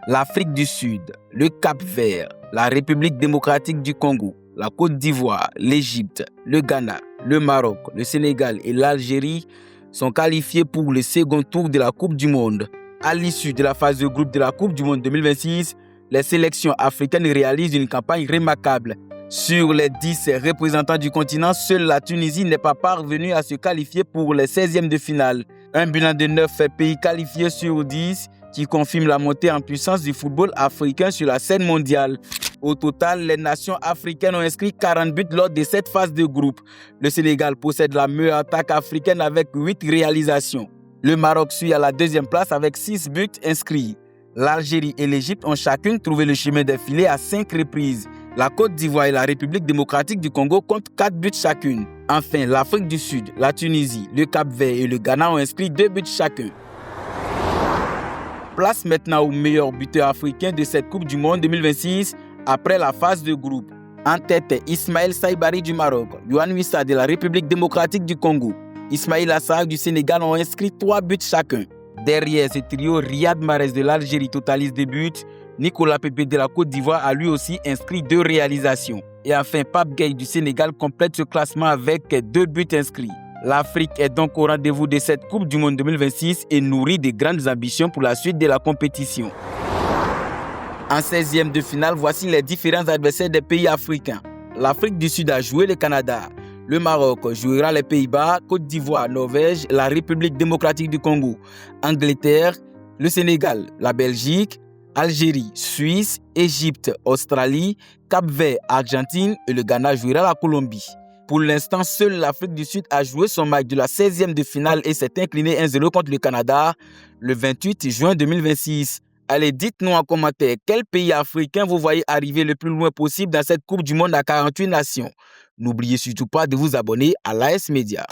l'Afrique du Sud, le Cap-Vert, la République démocratique du Congo, la Côte d'Ivoire, l'Égypte, le Ghana, le Maroc, le Sénégal et l'Algérie sont qualifiés pour le second tour de la Coupe du Monde. À l'issue de la phase de groupe de la Coupe du Monde 2026, les sélections africaines réalisent une campagne remarquable. Sur les 10 représentants du continent, seule la Tunisie n'est pas parvenue à se qualifier pour les 16e de finale. Un bilan de 9 pays qualifiés sur 10 qui confirme la montée en puissance du football africain sur la scène mondiale. Au total, les nations africaines ont inscrit 40 buts lors de cette phase de groupe. Le Sénégal possède la meilleure attaque africaine avec 8 réalisations. Le Maroc suit à la deuxième place avec 6 buts inscrits. L'Algérie et l'Égypte ont chacune trouvé le chemin des filets à 5 reprises. La Côte d'Ivoire et la République démocratique du Congo comptent 4 buts chacune. Enfin, l'Afrique du Sud, la Tunisie, le Cap-Vert et le Ghana ont inscrit 2 buts chacun. Place maintenant au meilleur buteur africain de cette Coupe du Monde 2026 après la phase de groupe. En tête, Ismaël Saïbari du Maroc, Yohan Wissa de la République démocratique du Congo, Ismaïla Assar du Sénégal ont inscrit 3 buts chacun. Derrière ce trio, Riyad Mahrez de l'Algérie totalise 2 buts. Nicolas Pepe de la Côte d'Ivoire a lui aussi inscrit 2 réalisations. Et enfin, Pape Gueye du Sénégal complète ce classement avec 2 buts inscrits. L'Afrique est donc au rendez-vous de cette Coupe du Monde 2026 et nourrit de grandes ambitions pour la suite de la compétition. En 16e de finale, voici les différents adversaires des pays africains. L'Afrique du Sud a joué le Canada. Le Maroc jouera les Pays-Bas, Côte d'Ivoire, Norvège, la République démocratique du Congo, Angleterre, le Sénégal, la Belgique, Algérie, Suisse, Égypte, Australie, Cap-Vert, Argentine et le Ghana jouera la Colombie. Pour l'instant, seule l'Afrique du Sud a joué son match de la 16e de finale et s'est incliné 1-0 contre le Canada le 28 juin 2026. Allez, dites-nous en commentaire quel pays africain vous voyez arriver le plus loin possible dans cette Coupe du Monde à 48 nations. N'oubliez surtout pas de vous abonner à l'AS Media.